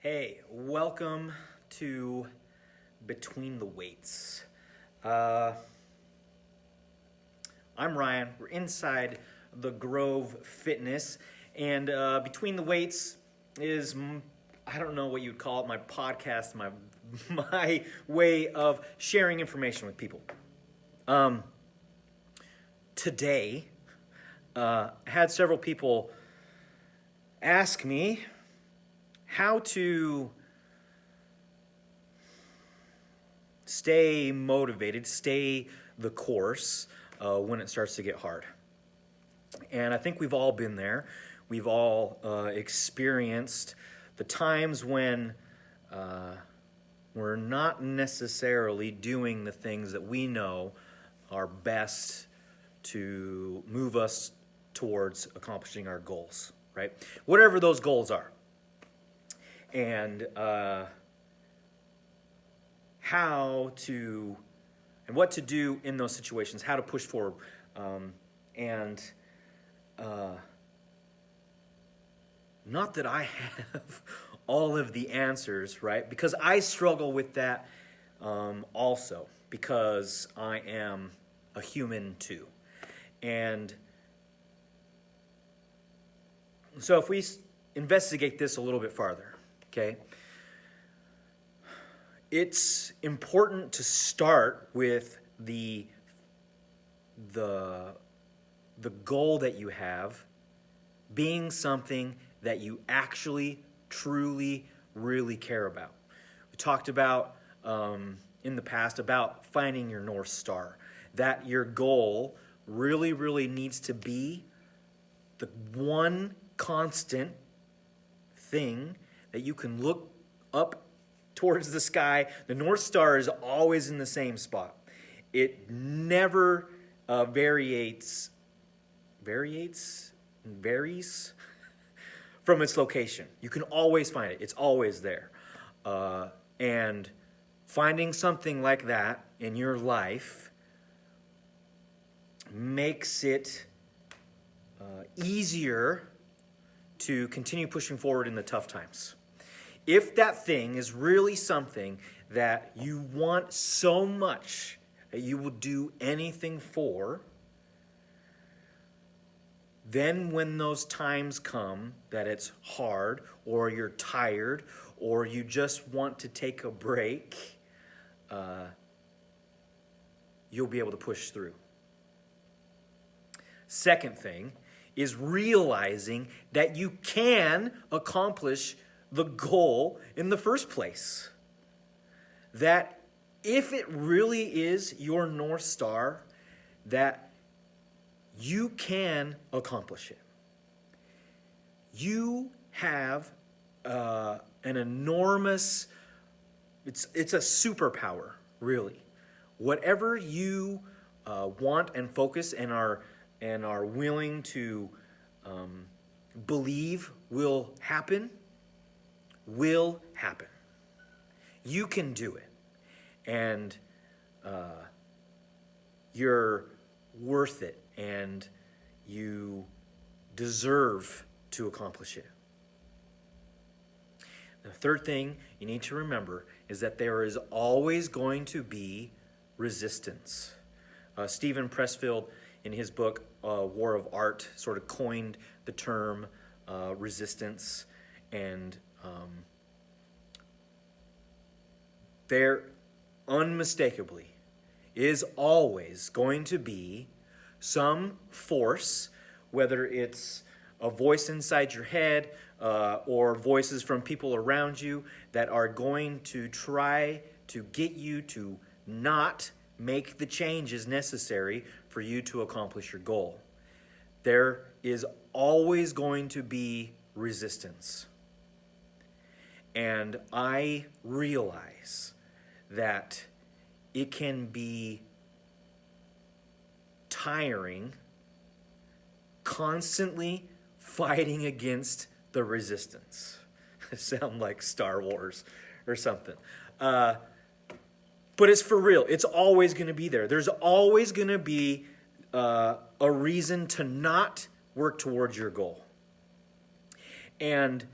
Hey, welcome to Between the Weights. I'm Ryan. We're inside the Grove Fitness, and Between the Weights is, I don't know what you'd call it, my podcast, my way of sharing information with people. Today, I had several people ask me how to stay motivated, stay the course when it starts to get hard. And I think we've all been there. We've all experienced the times when we're not necessarily doing the things that we know are best to move us towards accomplishing our goals, right? Whatever those goals are. And what to do in those situations, how to push forward, not that I have all of the answers, right? Because I struggle with that also, because I am a human too. And so if we investigate this a little bit farther, okay, it's important to start with the goal that you have being something that you actually, truly, really care about. We talked about in the past about finding your North Star, that your goal really, really needs to be the one constant thing that you can look up towards the sky. The North Star is always in the same spot. It never varies from its location. You can always find it. It's always there. And finding something like that in your life makes it easier to continue pushing forward in the tough times. If that thing is really something that you want so much that you will do anything for, then when those times come that it's hard, or you're tired, or you just want to take a break, you'll be able to push through. Second thing is realizing that you can accomplish the goal in the first place. That if it really is your North Star, that you can accomplish it. You have an enormous, it's a superpower, really. Whatever you want and focus and are willing to believe will happen. You can do it. And you're worth it, and you deserve to accomplish it. The third thing you need to remember is that there is always going to be resistance. Stephen Pressfield, in his book, War of Art, sort of coined the term resistance, and there unmistakably is always going to be some force, whether it's a voice inside your head or voices from people around you, that are going to try to get you to not make the changes necessary for you to accomplish your goal. There is always going to be resistance. And I realize that it can be tiring constantly fighting against the resistance. Sound like Star Wars or something. But it's for real. It's always going to be there. There's always going to be a reason to not work towards your goal. And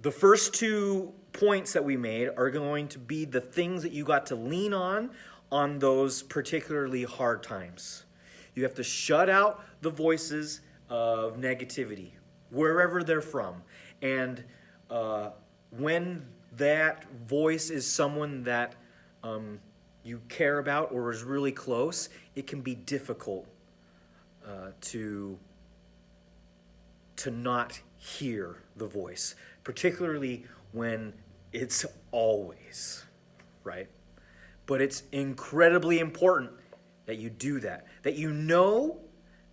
The first 2 points that we made are going to be the things that you got to lean on those particularly hard times. You have to shut out the voices of negativity, wherever they're from. And when that voice is someone that you care about or is really close, it can be difficult to not hear the voice, particularly when it's always, right? But it's incredibly important that you do that you know,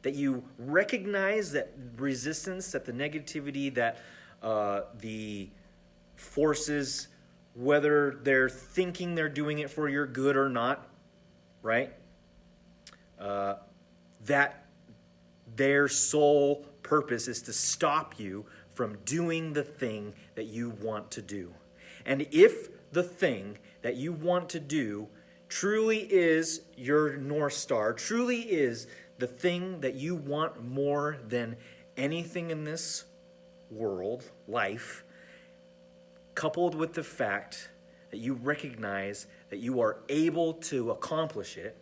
that you recognize that resistance, that the negativity, that the forces, whether they're thinking they're doing it for your good or not, right? That their sole purpose is to stop you from doing the thing that you want to do. And if the thing that you want to do truly is your North Star, truly is the thing that you want more than anything in this world, life, coupled with the fact that you recognize that you are able to accomplish it,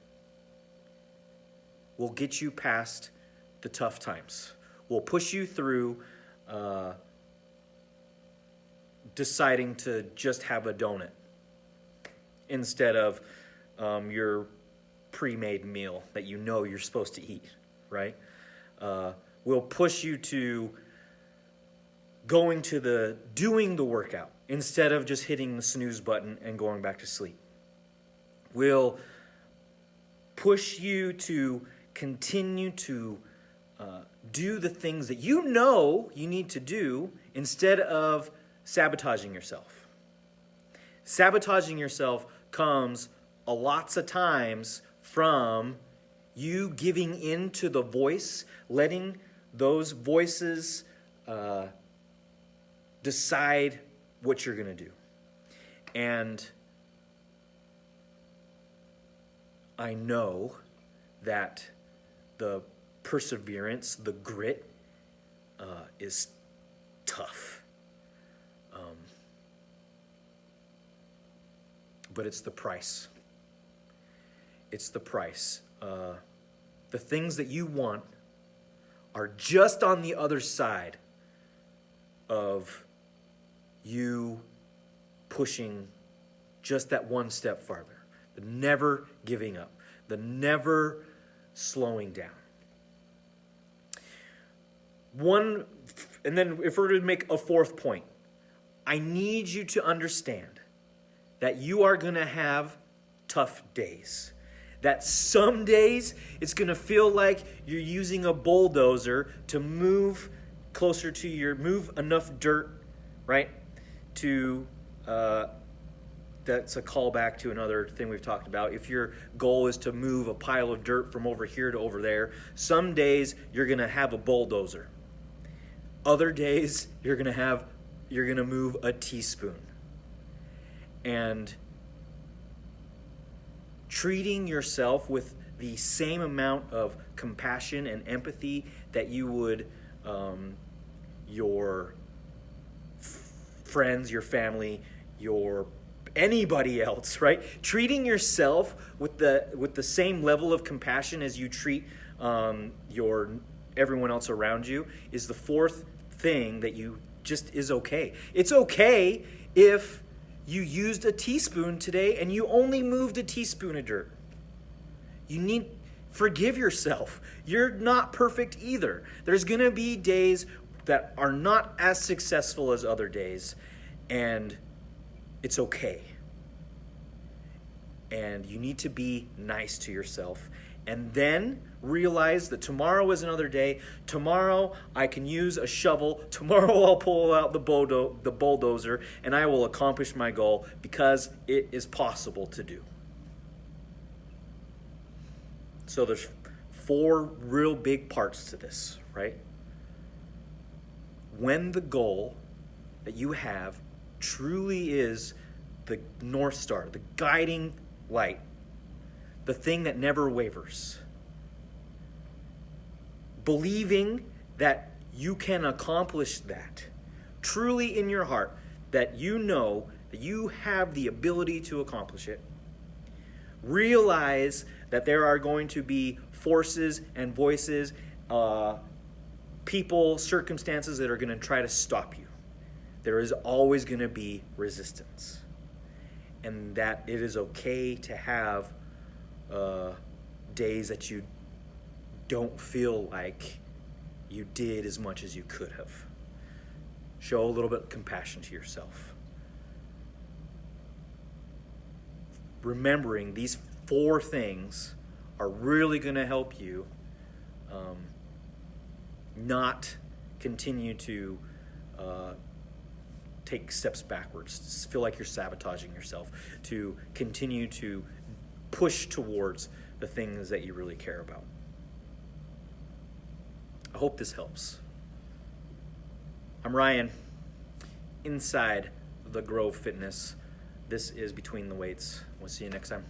will get you past the tough times. Will push you through deciding to just have a donut instead of your pre-made meal that you know you're supposed to eat, right? Will push you to doing the workout instead of just hitting the snooze button and going back to sleep. Will push you to continue to do the things that you know you need to do instead of sabotaging yourself. Sabotaging yourself comes a lots of times from you giving in to the voice, letting those voices decide what you're going to do. And I know that the perseverance, the grit, is tough. But it's the price. It's the price. The things that you want are just on the other side of you pushing just that one step farther. The never giving up. The never slowing down. And then if we're to make a fourth point, I need you to understand that you are going to have tough days. That some days it's going to feel like you're using a bulldozer to move enough dirt, right? That's a callback to another thing we've talked about. If your goal is to move a pile of dirt from over here to over there, some days you're going to have a bulldozer. Other days you're going to move a teaspoon. And treating yourself with the same amount of compassion and empathy that you would your friends, your family, anybody else, right? Treating yourself with the same level of compassion as you treat everyone else around you is the fourth thing that is okay. It's okay if you used a teaspoon today and you only moved a teaspoon of dirt. Forgive yourself. You're not perfect either. There's going to be days that are not as successful as other days, and it's okay. And you need to be nice to yourself. And then realize that tomorrow is another day. Tomorrow I can use a shovel. Tomorrow I'll pull out the bulldozer, and I will accomplish my goal because it is possible to do. So there's 4 real big parts to this, right? When the goal that you have truly is the North Star, the guiding light, the thing that never wavers, believing that you can accomplish that, truly in your heart that you know that you have the ability to accomplish it, realize that there are going to be forces and voices, people, circumstances that are going to try to stop you. There is always going to be resistance. And that it is okay to have days that you don't feel like you did as much as you could have. Show a little bit of compassion to yourself. Remembering these 4 things are really going to help you not continue to take steps backwards, to feel like you're sabotaging yourself, to continue to push towards the things that you really care about. I hope this helps. I'm Ryan, inside the Grove Fitness. This is Between the Weights. We'll see you next time.